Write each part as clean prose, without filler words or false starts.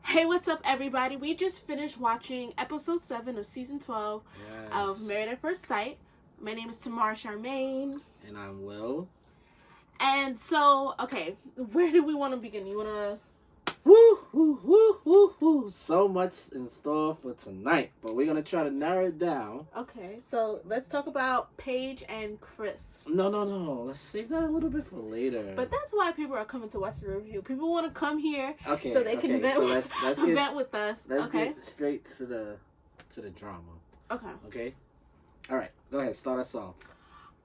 Hey, what's up, everybody? We just finished watching episode 7 of season 12 of Yes. Married at First Sight. My name is Tamara Charmaine. And I'm Will. And so, okay, where do we want to begin? You want to. Woo, woo, woo, woo, woo. So much in store for tonight, but we're going to try to narrow it down. Okay, so let's talk about Paige and Chris. No. Let's save that a little bit for later. But that's why people are coming to watch the review. People want to come here okay, so they can vent, so let's vent with us. Let's okay? get straight to the drama. Okay. Okay? All right, go ahead. Start us off.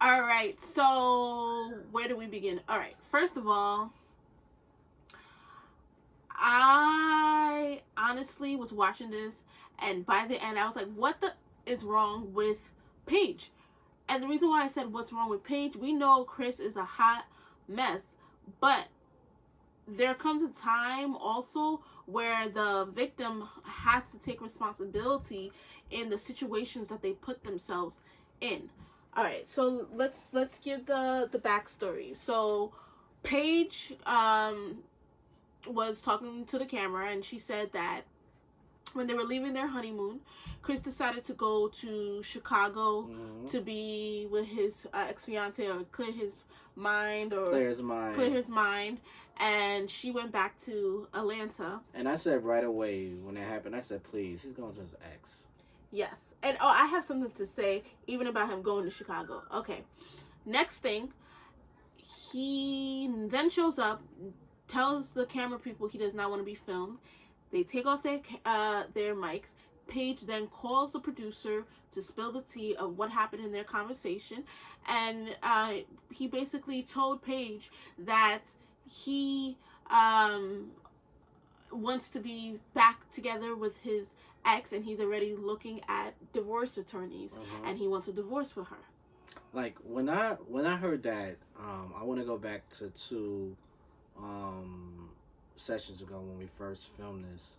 All right, so where do we begin? All right, first of all, I honestly was watching this, and by the end, I was like, what the is wrong with Paige? And the reason why I said what's wrong with Paige, we know Chris is a hot mess, but there comes a time also where the victim has to take responsibility in the situations that they put themselves in. All right, so let's give the backstory. So Paige was talking to the camera, and she said that when they were leaving their honeymoon, Chris decided to go to Chicago to be with his ex-fiance or clear his mind. And she went back to Atlanta. And I said right away when that happened, I said, please, he's going to his ex. Yes. And I have something to say even about him going to Chicago. Okay. Next thing, he then shows up, tells the camera people he does not want to be filmed. They take off their mics. Paige then calls the producer to spill the tea of what happened in their conversation. And he basically told Paige that he wants to be back together with his ex, and he's already looking at divorce attorneys, and he wants a divorce with her. Like when I heard that, I want to go back to two sessions ago when we first filmed this.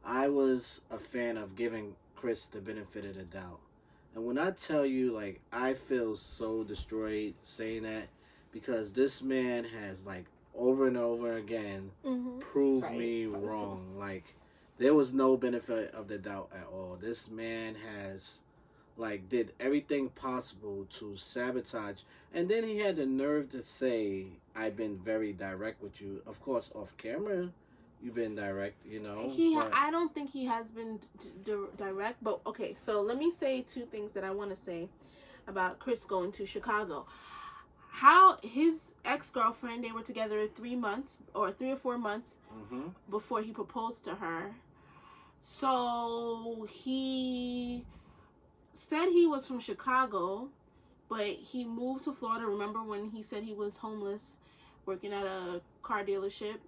I was a fan of giving Chris the benefit of the doubt, and when I tell you, like, I feel so destroyed saying that, because this man has, like, over and over again proved me wrong. Like, there was no benefit of the doubt at all. This man has, like, did everything possible to sabotage. And then he had the nerve to say, I've been very direct with you. Of course, off camera, you've been direct, you know. I don't think he has been direct. But, okay, so let me say two things that I want to say about Chris going to Chicago. How his ex-girlfriend, they were together 3 months or 3 or 4 months before he proposed to her. So he said he was from Chicago, but he moved to Florida. Remember when he said he was homeless, working at a car dealership?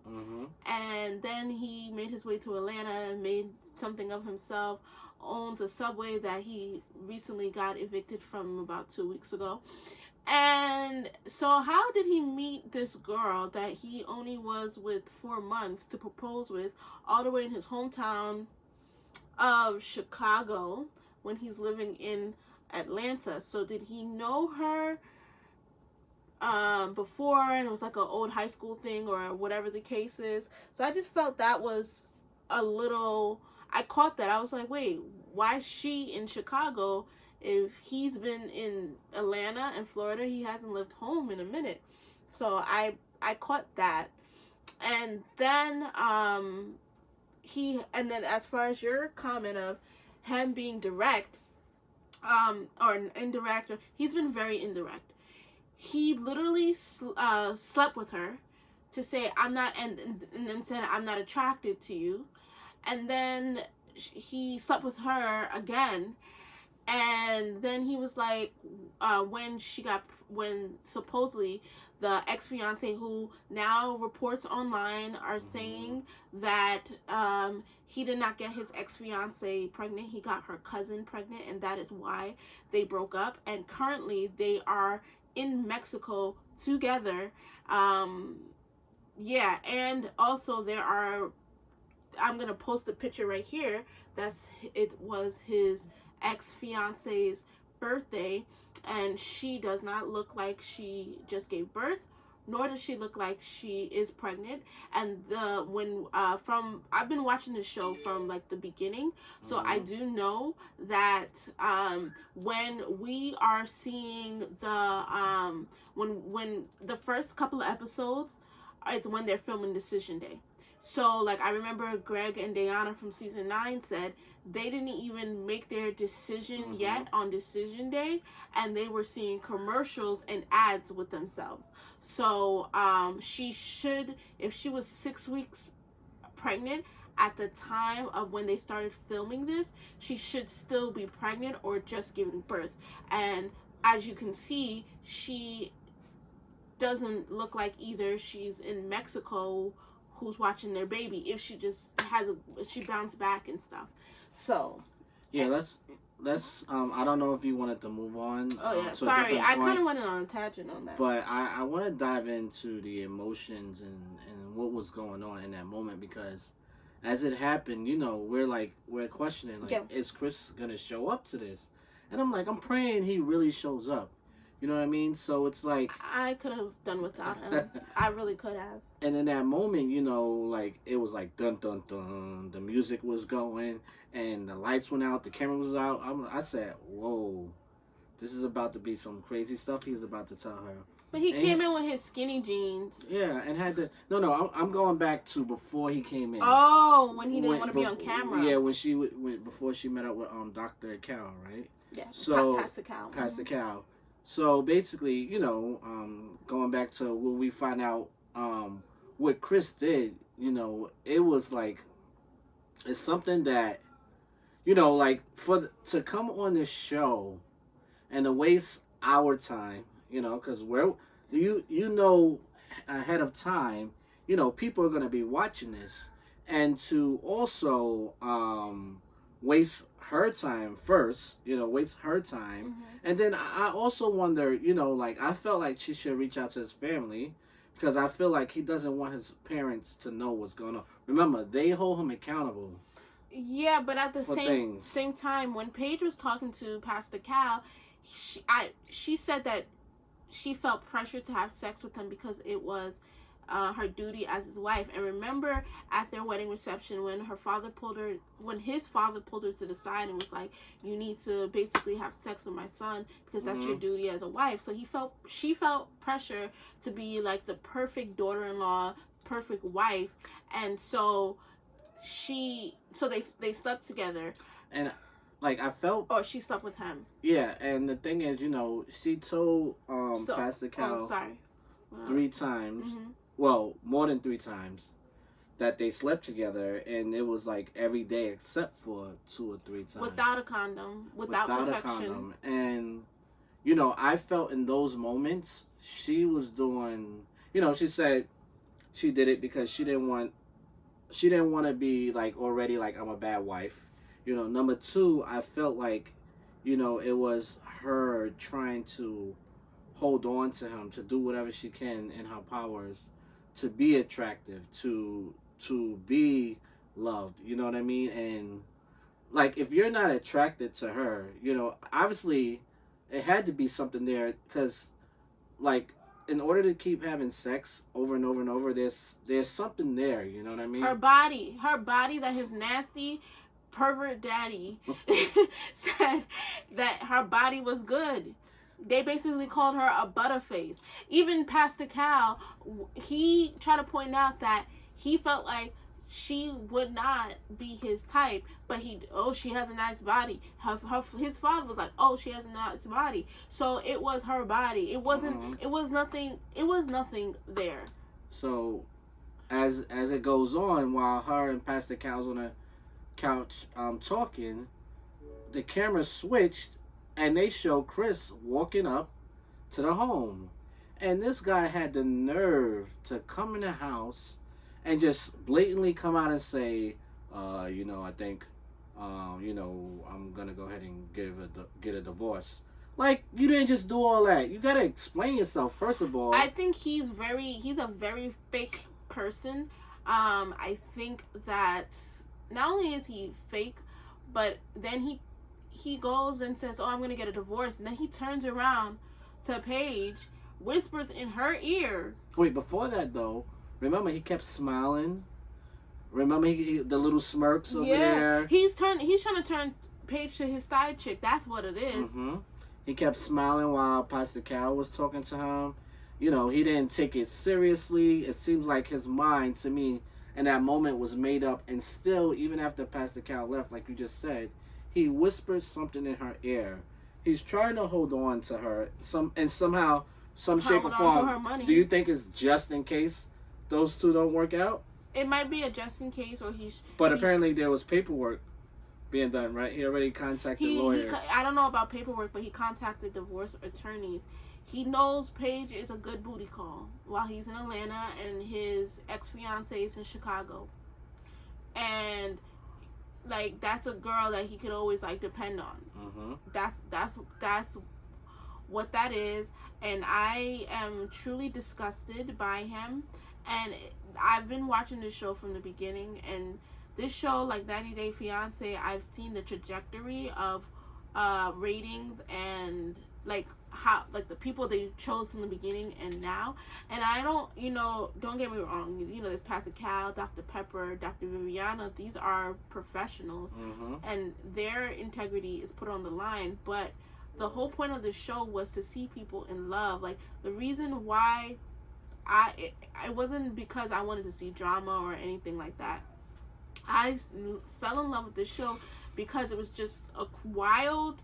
And then he made his way to Atlanta and made something of himself, owns a Subway that he recently got evicted from about 2 weeks ago. And so how did he meet this girl that he only was with 4 months to propose with, all the way in his hometown of Chicago, when he's living in Atlanta? So did he know her before, and it was like an old high school thing or whatever the case is? So I just felt that was a little, I caught that. I was like, wait, why is she in Chicago if he's been in Atlanta and Florida? He hasn't left home in a minute. So I caught that. And then and then as far as your comment of him being direct or indirect, he's been very indirect. He literally slept with her to say I'm not, and then said I'm not attracted to you, and then he slept with her again. And then he was like, when supposedly the ex-fiance, who now reports online are saying that he did not get his ex-fiance pregnant, he got her cousin pregnant, and that is why they broke up. And currently they are in Mexico together. Yeah, and also I'm going to post a picture right here. It was his ex-fiance's birthday, and she does not look like she just gave birth nor does she look like she is pregnant. And I've been watching the show from like the beginning, so I do know that when we are seeing the when the first couple of episodes is when they're filming Decision Day. So, like, I remember Greg and Diana from season 9 said they didn't even make their decision yet on Decision Day, and they were seeing commercials and ads with themselves. So, she should, if she was 6 weeks pregnant at the time of when they started filming this, she should still be pregnant or just giving birth. And as you can see, she doesn't look like either she's in Mexico who's watching their baby, if she just she bounced back and stuff. So yeah, let's I don't know if you wanted to move on. Oh yeah, sorry, I kind of went on a tangent on that, but I want to dive into the emotions and what was going on in that moment, because as it happened, you know, we're questioning, like, is Chris gonna show up to this? And I'm praying he really shows up. You know what I mean? So it's like, I could have done without him. I really could have. And in that moment, you know, like, it was like dun dun dun. The music was going, and the lights went out. The camera was out. I said, "Whoa, this is about to be some crazy stuff." He's about to tell her. But he came in with his skinny jeans. Yeah, and had to. No, I'm going back to before he came in. Oh, when he didn't want to be on camera. Yeah, before she met up with Dr. Cal, right? Yeah. So Pastor Cal. Pastor Cal. So basically, you know, going back to when we find out what Chris did, you know, it was like, it's something that, you know, like, to come on this show and to waste our time, you know, because you know ahead of time, you know, people are going to be watching this, and to also waste her time first, you know, waste her time. And then I also wonder, you know, like, I felt like she should reach out to his family, because I feel like he doesn't want his parents to know what's going on. Remember, they hold him accountable. Yeah, but at the same time, when Paige was talking to Pastor Cal, she said that she felt pressure to have sex with him because it was her duty as his wife. And remember, at their wedding reception, when his father pulled her to the side and was like, "You need to basically have sex with my son because that's your duty as a wife." So she felt pressure to be like the perfect daughter-in-law, perfect wife, and so they slept together. And like, I felt, or she slept with him. Yeah, and the thing is, you know, she told Pastor Cal 3 times. Well, more than 3 times, that they slept together, and it was like every day except for 2 or 3 times. Without a condom, without protection. A condom. And, you know, I felt in those moments, she was doing, you know, she said she did it because she didn't want to be like, already like, I'm a bad wife. You know, number 2, I felt like, you know, it was her trying to hold on to him, to do whatever she can in her powers to be attractive, to be loved, you know what I mean? And like, if you're not attracted to her, you know, obviously it had to be something there, because like, in order to keep having sex over and over and over, there's something there, you know what I mean? Her body that his nasty pervert daddy said that her body was good. They basically called her a butterface. Even Pastor Cal, he tried to point out that he felt like she would not be his type, but she has a nice body. His father was like, oh, she has a nice body. So it was her body. It wasn't. It was nothing. It was nothing there. So, as it goes on, while her and Pastor Cal's on the couch talking, the camera switched. And they show Chris walking up to the home. And this guy had the nerve to come in the house and just blatantly come out and say, you know, I think, you know, I'm going to go ahead and get a divorce. Like, you didn't just do all that. You got to explain yourself, first of all. I think he's a very fake person. I think that not only is he fake, but then he goes and says, oh, I'm going to get a divorce. And then he turns around to Paige whispers in her ear. Wait, before that though, remember he kept smiling. Remember the little smirks over there. He's trying to turn Paige to his side chick. That's what it is. He kept smiling while Pastor Cal was talking to him. You know, he didn't take it seriously. It seems like his mind, to me, in that moment was made up. And still, even after Pastor Cal left, like you just said, he whispered something in her ear. He's trying to hold on to her somehow, some shape or form. Do you think it's just in case those two don't work out? It might be a just in case, or But apparently there was paperwork being done, right? He already contacted lawyers. I don't know about paperwork, but he contacted divorce attorneys. He knows Paige is a good booty call while he's in Atlanta and his ex-fiance is in Chicago. And like that's a girl that he could always like depend on. That's what that is. And I am truly disgusted by him. And I've been watching this show from the beginning, and this show, like 90 Day Fiance, I've seen the trajectory of ratings and like how like the people they chose from the beginning and now. And I don't, don't get me wrong, there's Pastor Cal, Dr. Pepper, Dr. Viviana. These are professionals, and their integrity is put on the line. But the whole point of the show was to see people in love. Like the reason why it wasn't because I wanted to see drama or anything like that. I fell in love with this show because it was just a wild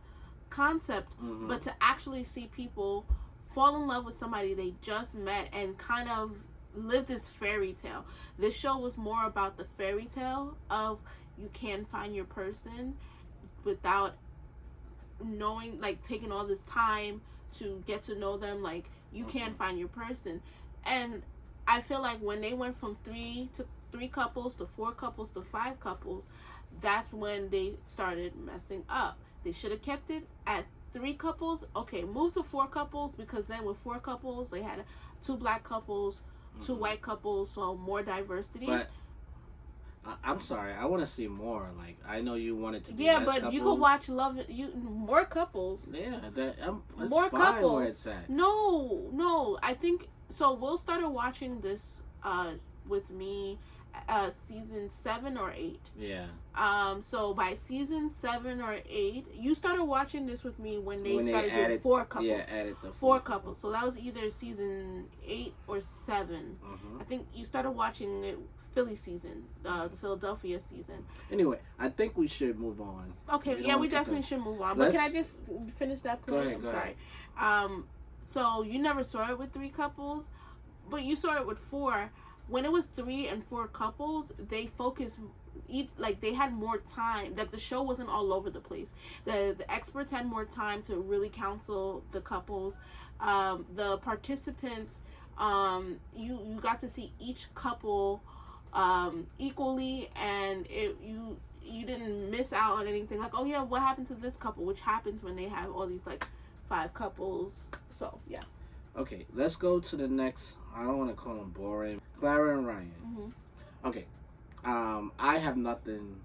concept, but to actually see people fall in love with somebody they just met and kind of live this fairy tale. This show was more about the fairy tale of you can find your person without knowing, like taking all this time to get to know them. Like you can find your person. And I feel like when they went from 3 couples to 4 couples to 5 couples, that's when they started messing up. They should have kept it at 3 couples. Okay, move to 4 couples, because then with 4 couples, they had 2 black couples, 2 white couples, so more diversity. But I'm sorry, I want to see more. Like I know you wanted to be less but couples. You could watch more couples. Yeah, that's more fine couples. Where it's at. No, I think so. Will started watching this with me season 7 or 8. Yeah. So by season 7 or 8, you started watching this with me when they started doing 4 couples. Yeah, added the 4 couples. So that was either season 8 or 7. I think you started watching it Philly season, the Philadelphia season. Anyway, I think we should move on. Okay, yeah, we definitely should move on. But can I just finish that point? Go ahead. So you never saw it with 3 couples, but you saw it with 4. When it was 3 and 4 couples, they focused, like they had more time. That the show wasn't all over the place. The experts had more time to really counsel the couples. The participants, you got to see each couple equally, and you didn't miss out on anything. Like, oh yeah, what happened to this couple? Which happens when they have all these like 5 couples. So yeah. Okay, let's go to the next. I don't want to call them boring. Clara and Ryan. Okay, I have nothing.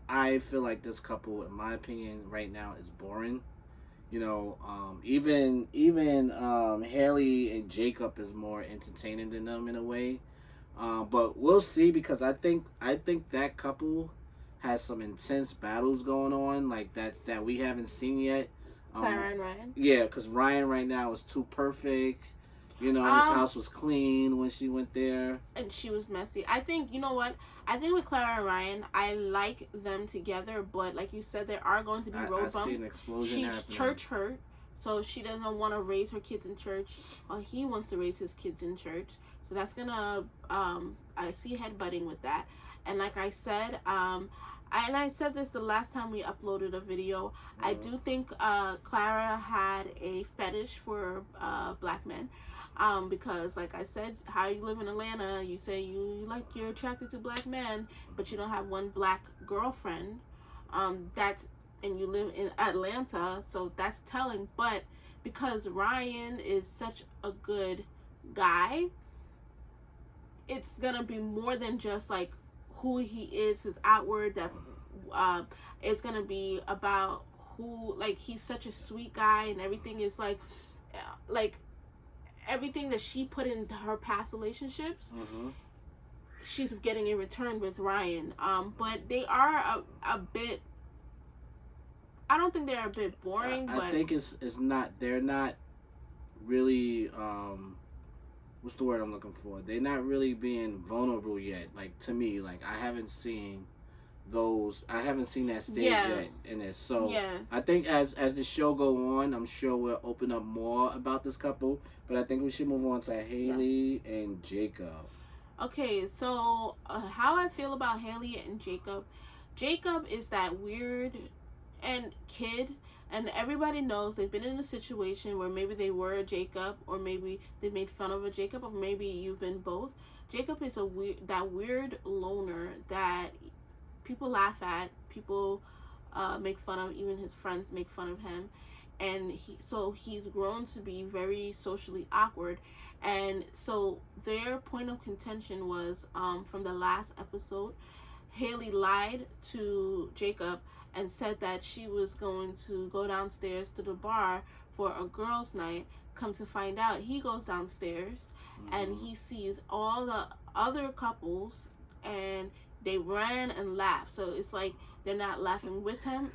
I feel like this couple, in my opinion, right now is boring. Even Haley and Jacob is more entertaining than them in a way. But we'll see, because I think that couple has some intense battles going on, like that we haven't seen yet. Clara and Ryan? Yeah, because Ryan right now is too perfect. His house was clean when she went there. And she was messy. I think, you know what? I think with Clara and Ryan, I like them together, but like you said, there are going to be road bumps. I see an explosion happening. She's church hurt, so she doesn't want to raise her kids in church. Well, he wants to raise his kids in church. So that's going to, I see headbutting with that. And like I said, I said this the last time we uploaded a video. I do think Clara had a fetish for black men, because like I said, how you live in Atlanta, you say you're attracted to black men, but you don't have one black girlfriend. And you live in Atlanta, so that's telling. But because Ryan is such a good guy, it's gonna be more than just like who he is, his outward. That it's gonna be about who, like, he's such a sweet guy, and everything is like everything that she put into her past relationships, she's getting in return with Ryan. But they are a bit. I don't think they're a bit boring. I think it's not. They're not really. What's the word I'm looking for? They're not really being vulnerable yet. Like, to me, like, I haven't seen that stage yet in this. So I think as the show go on, I'm sure we'll open up more about this couple. But I think we should move on to Haley and Jacob. Okay, so how I feel about Haley and Jacob. Jacob is that weird and kid, and everybody knows they've been in a situation where maybe they were a Jacob, or maybe they made fun of a Jacob, or maybe you've been both. Jacob is that weird loner that people laugh at, people make fun of, even his friends make fun of him, and he's grown to be very socially awkward. And so their point of contention was, from the last episode, Haley lied to Jacob and said that she was going to go downstairs to the bar for a girls' night. Come to find out, he goes downstairs and he sees all the other couples, and they ran and laughed. So it's like they're not laughing with him,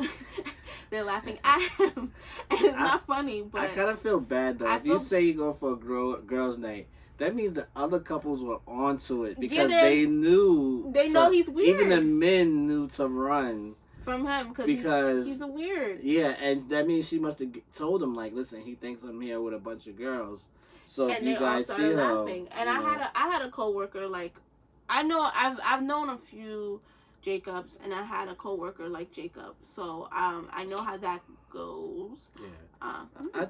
they're laughing at him, and it's not funny. But I kind of feel bad though. If you say you go for a girls' night, that means the other couples were onto it because they knew. They know he's weird. Even the men knew to run from him because he's a weird. Yeah, and that means she must have told him, like, listen, he thinks I'm here with a bunch of girls. So and if you guys see him, laughing. And I had a coworker, like, I know I've known a few Jacobs, and I had a coworker like Jacob, so I know how that goes. Yeah.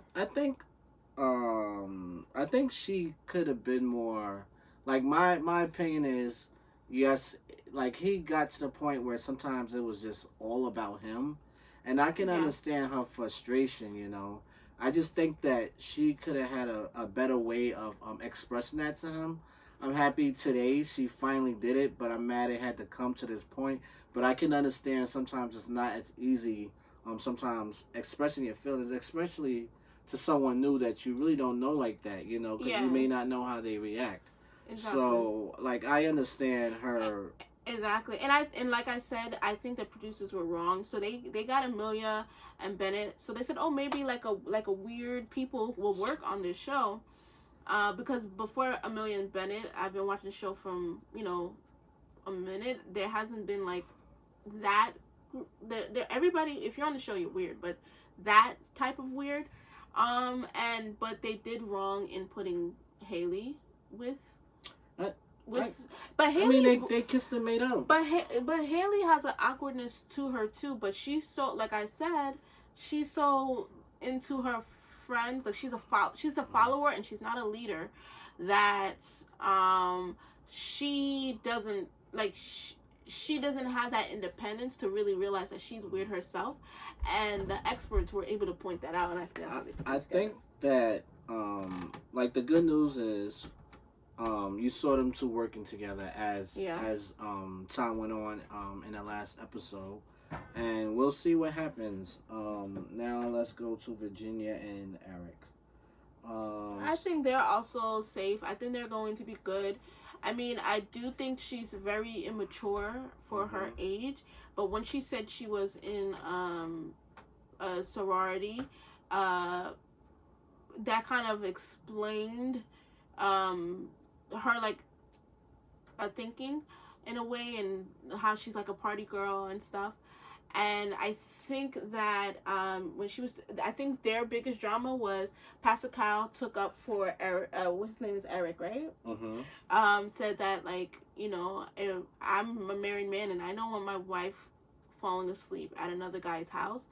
I think she could have been more. Like, my opinion is, yes, like, he got to the point where sometimes it was just all about him, and I can understand her frustration. You know, I just think that she could have had a better way of expressing that to him. I'm happy today she finally did it, but I'm mad it had to come to this point. But I can understand sometimes it's not as easy. Sometimes expressing your feelings, especially to someone new that you really don't know like that, you know, because you may not know how they react. Exactly. So, like, I understand her. Exactly, and like I said, I think the producers were wrong. So they got Amelia and Bennett. So they said, oh, maybe like a weird people will work on this show. Because before Amelia and Bennett, I've been watching the show from, a minute. There hasn't been like that. Everybody, if you're on the show, you're weird, but that type of weird. But they did wrong in putting Haley with. But Haley, I mean, they kissed and made up. But Haley has an awkwardness to her too. But she's so, like I said, she's so into her friends. Like, she's a follower and she's not a leader. That she doesn't like. She doesn't have that independence to really realize that she's weird herself, and the experts were able to point that out. And I think that like, the good news is. You saw them two working together as time went on in the last episode, and we'll see what happens. Now let's go to Virginia and Eric. I think they're also safe. I think they're going to be good. I mean, I do think she's very immature for her age, but when she said she was in a sorority, that kind of explained her, like, thinking in a way, and how she's like a party girl and stuff. And I think that when she was, I think their biggest drama was Pastor Kyle took up for Eric, his name is Eric, right? Said that, like, if I'm a married man and I don't want my wife falling asleep at another guy's house.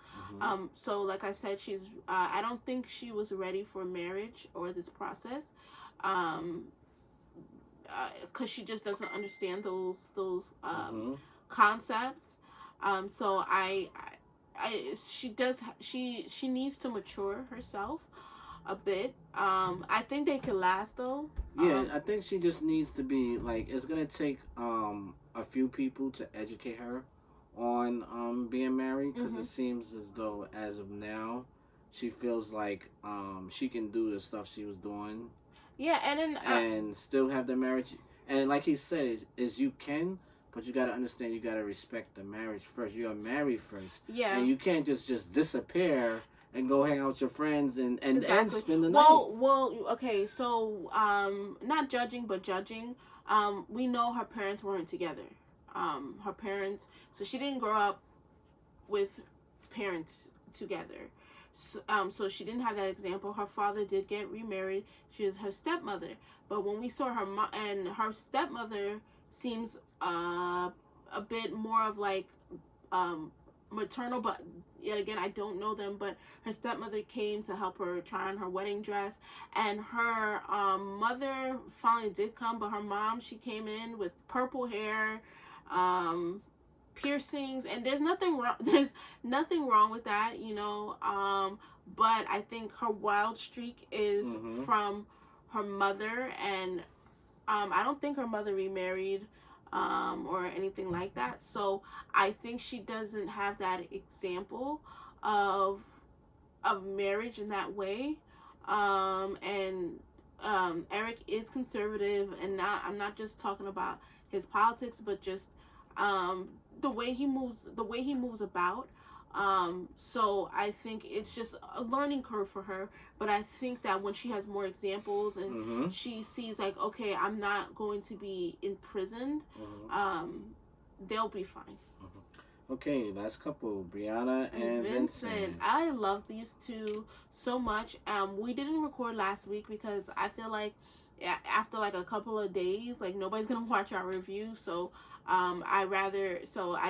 So like I said, she's I don't think she was ready for marriage or this process. Because she just doesn't understand those concepts. So she needs to mature herself a bit. I think they can last though. Yeah, I think she just needs to be, like, it's gonna take a few people to educate her on being married, because it seems as though as of now she feels like she can do the stuff she was doing Yeah, and then and still have the marriage. And like he said, is you can, but you gotta understand. You gotta respect the marriage first. You're married first. Yeah. And you can't just disappear and go hang out with your friends and spend the night. Well, okay. So, not judging, but judging. We know her parents weren't together. Her parents. So she didn't grow up with parents together. So she didn't have that example. Her father did get remarried. She is her stepmother. But when we saw her and her stepmother seems a bit more of like maternal, but yet again I don't know them. But her stepmother came to help her try on her wedding dress, and her mother finally did come. But her mom, she came in with purple hair, piercings, and there's nothing wrong with that, you know. But I think her wild streak is from her mother, and I don't think her mother remarried or anything like that. So I think she doesn't have that example of marriage in that way. And Eric is conservative, and I'm not just talking about his politics, but just the way he moves about. So I think it's just a learning curve for her, but I think that when she has more examples and she sees like, okay, I'm not going to be imprisoned, they'll be fine. Okay, last couple, Brianna and Vincent. I love these two so much. We didn't record last week because I feel like after like a couple of days, like nobody's gonna watch our review, so I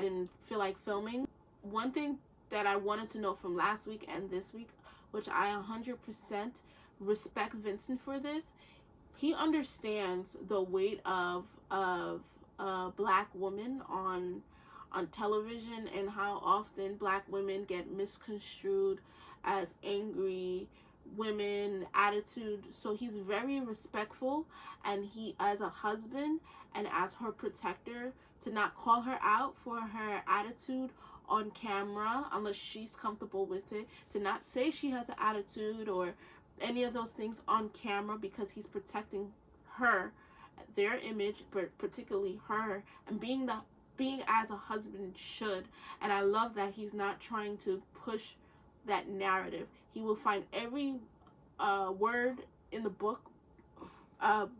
didn't feel like filming. One thing that I wanted to know from last week and this week, which I 100% respect Vincent for this, he understands the weight of a black woman on television and how often black women get misconstrued as angry women, attitude. So he's very respectful, and he, as a husband and as her protector, to not call her out for her attitude on camera unless she's comfortable with it, to not say she has an attitude or any of those things on camera, because he's protecting her, their image, but particularly her, and being as a husband should. And I love that he's not trying to push that narrative. He will find every word in the book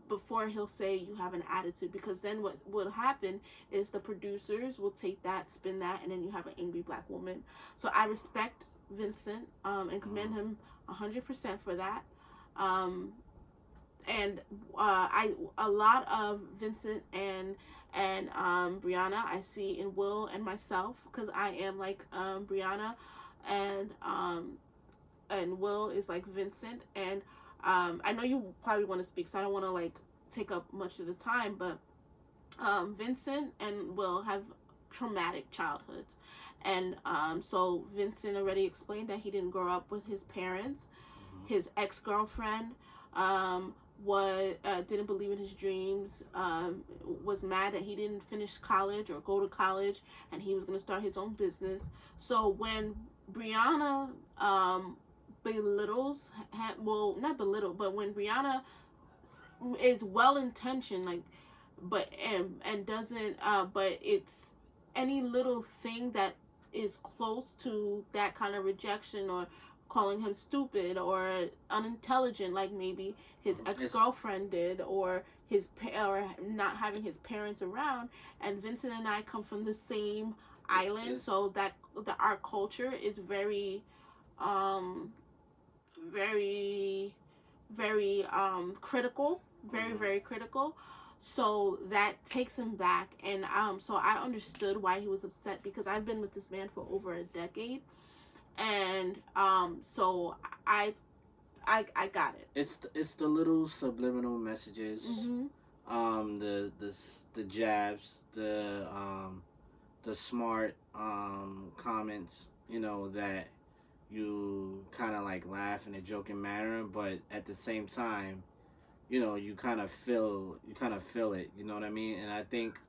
before he'll say you have an attitude, because then what will happen is the producers will take that, spin that, and then you have an angry black woman. So I respect Vincent and commend him 100% for that. And a lot of Vincent and Brianna I see in Will and myself, because I am like Brianna, and Will is like Vincent. And I know you probably want to speak, so I don't want to like take up much of the time, but Vincent and Will have traumatic childhoods, and so Vincent already explained that he didn't grow up with his parents. His ex-girlfriend didn't believe in his dreams, was mad that he didn't finish college or go to college, and he was going to start his own business. So when Brianna belittles, not belittle, but when Brianna is well-intentioned, like, but and doesn't, but it's any little thing that is close to that kind of rejection, or calling him stupid or unintelligent, like maybe his ex-girlfriend did, or not having his parents around. And Vincent and I come from the same island, so that our culture is very critical, very critical. So that takes him back, and so I understood why he was upset, because I've been with this man for over a decade, and so I got it. It's the little subliminal messages, the jabs, the smart comments, you know, that you kind of like laugh in a joking manner, but at the same time, you know, you kind of feel it, you know what I mean? And I think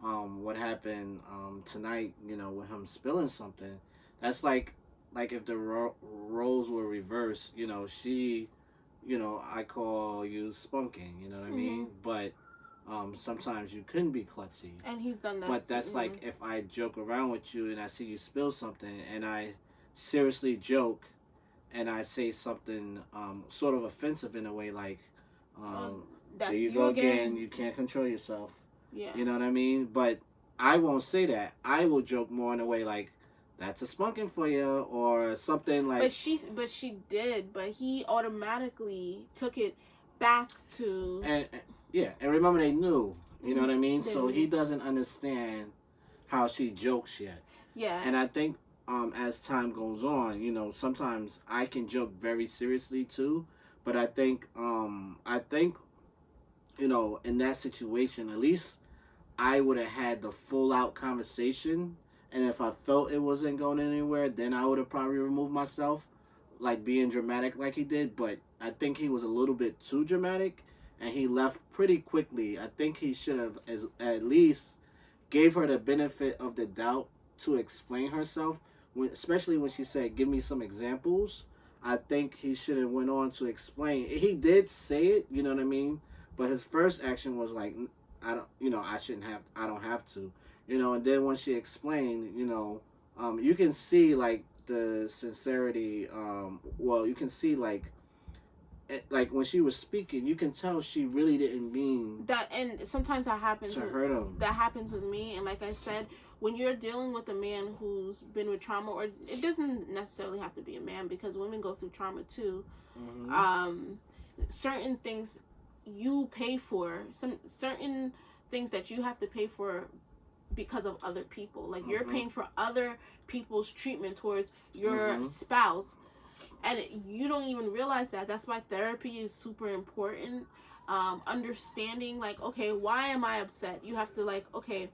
what happened tonight, you know, with him spilling something, that's like if the roles were reversed, you know, she you know, I call you spunking, you know what I mean? But sometimes you can be klutzy. And he's done that. But that's like if I joke around with you and I see you spill something and I seriously joke and I say something sort of offensive in a way, like, there you go again, you can't control yourself. Yeah. You know what I mean? But I won't say that. I will joke more in a way like, that's a spunking for you, or something like. But she did. But he automatically took it back to. And remember they knew. You know what I mean? So he doesn't understand how she jokes yet. Yeah. And I think as time goes on, you know, sometimes I can joke very seriously too. But I think you know, in that situation, at least I would have had the full out conversation. And if I felt it wasn't going anywhere, then I would have probably removed myself, like being dramatic like he did. But I think he was a little bit too dramatic, and he left pretty quickly. I think he should have at least gave her the benefit of the doubt to explain herself, especially when she said, give me some examples. I think he should have went on to explain. He did say it, you know what I mean? But his first action was like, I don't have to. You know, and then when she explained, you know, you can see like the sincerity. Well, you can see like when she was speaking, you can tell she really didn't mean that. And sometimes that happens to hurt him. That happens with me. And like I said, when you're dealing with a man who's been with trauma, or it doesn't necessarily have to be a man, because women go through trauma too. Certain things you pay for, certain things that you have to pay for because of other people. Like you're paying for other people's treatment towards your spouse, and you don't even realize that. That's why therapy is super important. Understanding, like, okay, why am I upset? You have to, like, okay,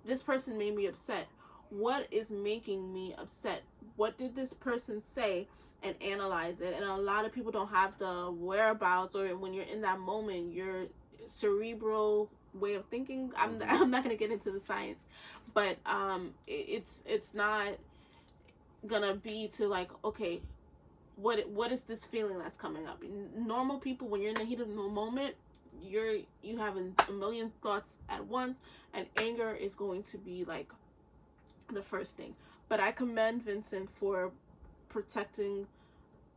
this person made me upset. What is making me upset? What did this person say? And analyze it. And a lot of people don't have the whereabouts, or when you're in that moment, your cerebral way of thinking. I'm not gonna get into the science, but it's not gonna be to like, okay, what is this feeling that's coming up? Normal people, when you're in the heat of the moment, you have a million thoughts at once, and anger is going to be like the first thing. But I commend Vincent for protecting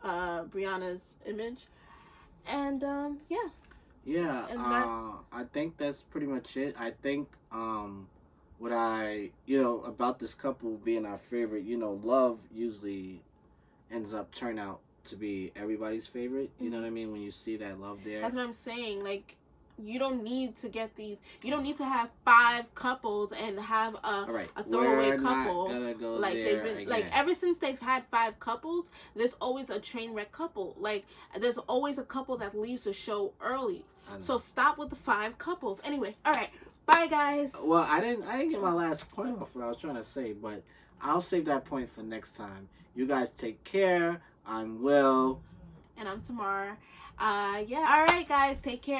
Brianna's image, and yeah, and I think that's pretty much it. I think what about this couple being our favorite, you know, love usually ends up turn out to be everybody's favorite. You know what I mean? When you see that love there. That's what I'm saying. Like, you don't need to get these. You don't need to have 5 couples and have a throwaway couple. We're not gonna go like there they've been again. Like ever since they've had 5 couples, there's always a train wreck couple. Like there's always a couple that leaves the show early. So stop with the 5 couples. Anyway, all right. Bye, guys. Well, I didn't get my last point off what I was trying to say, but I'll save that point for next time. You guys take care. I'm Will. And I'm Tamara. All right, guys. Take care.